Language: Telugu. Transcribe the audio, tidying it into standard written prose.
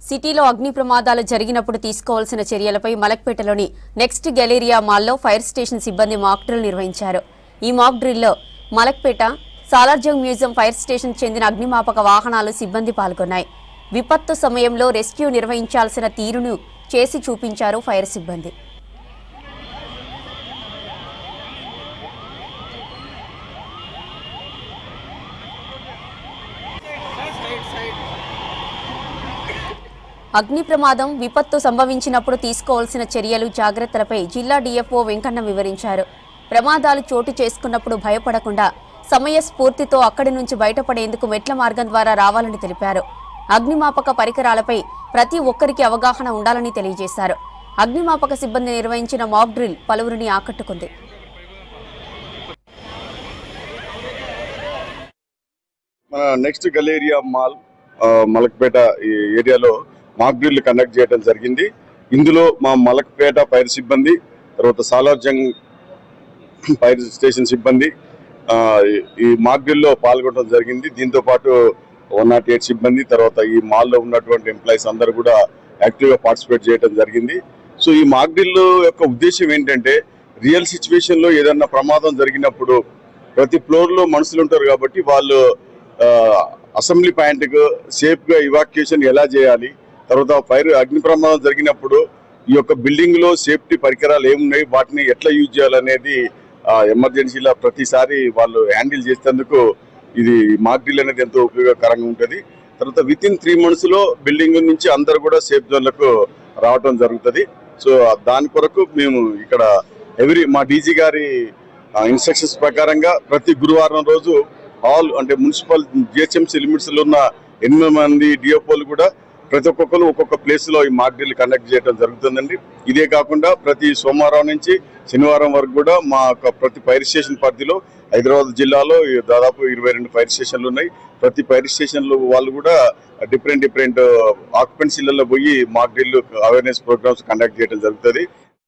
సిటీలో అగ్ని ప్రమాదాలు జరిగినప్పుడు తీసుకోవాల్సిన చర్యలపై మలక్పేటలోని నెక్స్ట్ గెలేరియా మాల్లో ఫైర్ స్టేషన్ సిబ్బంది మాక్ డ్రిల్ నిర్వహించారు. ఈ మాక్ డ్రిల్లో Malakpet, Salar Jung museum fire station చెందిన అగ్నిమాపక వాహనాలు సిబ్బంది పాల్గొన్నాయి. విపత్తు సమయంలో రెస్క్యూ నిర్వహించాల్సిన తీరును చేసి చూపించారు ఫైర్ సిబ్బంది. అగ్ని ప్రమాదం, విపత్తు సంభవించినప్పుడు తీసుకోవాల్సిన చర్యలు, జాగ్రత్తలపై జిల్లా డీఎఫ్ఓ వెంకన్న వివరించారు. ప్రమాదాలు చోటు చేసుకున్నప్పుడు భయపడకుండా సమయస్ఫూర్తితో అక్కడి నుంచి బయటపడేందుకు మెట్ల మార్గం ద్వారా రావాలని తెలిపారు. అగ్నిమాపక పరికరాలపై ప్రతి ఒక్కరికి అవగాహన ఉండాలని తెలియజేశారు. అగ్నిమాపక సిబ్బంది నిర్వహించిన మాక్ డ్రిల్ పలువురిని ఆకట్టుకుంది. నెక్స్ట్ గలేరియా మాల్ మలక్పేట ఏరియాలో మాక్ డ్రిల్ కండక్ట్ చేయడం జరిగింది. ఇందులో మా మలక్పేట ఫైర్ సిబ్బంది, తర్వాత సాలార్జంగ్ ఫైర్ స్టేషన్ సిబ్బంది ఈ మాక్ డ్రిల్లో పాల్గొనడం జరిగింది. దీంతో పాటు 108 సిబ్బంది, తర్వాత ఈ మాల్లో ఉన్నటువంటి ఎంప్లాయీస్ అందరూ కూడా యాక్టివ్గా పార్టిసిపేట్ చేయడం జరిగింది. సో ఈ మాక్ డ్రిల్ యొక్క ఉద్దేశం ఏంటంటే, రియల్ సిచ్యువేషన్ లో ఏదన్నా ప్రమాదం జరిగినప్పుడు ప్రతి ఫ్లోర్ లో మనుషులు ఉంటారు కాబట్టి వాళ్ళు అసెంబ్లీ పాయింట్ కు సేఫ్ గా ఇవాక్యుయేషన్ ఎలా చేయాలి, తర్వాత ఫైర్ అగ్ని ప్రమాదం జరిగినప్పుడు ఈ యొక్క బిల్డింగ్ లో సేఫ్టీ పరికరాలు ఏమున్నాయి, వాటిని ఎట్లా యూజ్ చేయాలనేది ఎమర్జెన్సీలో ప్రతిసారి వాళ్ళు హ్యాండిల్ చేసేందుకు ఇది మాక్ డ్రిల్ అనేది ఎంతో ఉపయోగకరంగా ఉంటుంది. తర్వాత వితిన్ 3 months లో బిల్డింగ్ నుంచి అందరు కూడా సేఫ్ జోన్లకు రావటం జరుగుతుంది. సో దాని కొరకు మేము ఇక్కడ మా డీజీ గారి ఇన్స్ట్రక్షన్స్ ప్రకారంగా ప్రతి గురువారం రోజు ఆల్ అంటే మున్సిపల్ జిహెచ్ఎంసీ లిమిట్స్ లో ఉన్న 8 మంది డిఎఫ్ఓలు కూడా ప్రతి ఒక్కొక్కరు ఒక్కొక్క ప్లేస్ లో ఈ మాక్ డ్రిల్ కండక్ట్ చేయడం జరుగుతుందండి. ఇదే కాకుండా ప్రతి సోమవారం నుంచి శనివారం వరకు కూడా మా ప్రతి ఫైర్ స్టేషన్ పరిధిలో హైదరాబాద్ జిల్లాలో దాదాపు 22 ఫైర్ స్టేషన్లు ఉన్నాయి. ప్రతి ఫైర్ స్టేషన్లు వాళ్ళు కూడా డిఫరెంట్ ఆక్యుపెన్సీలలో పోయి mock drill awareness programmes conduct చేయడం జరుగుతుంది.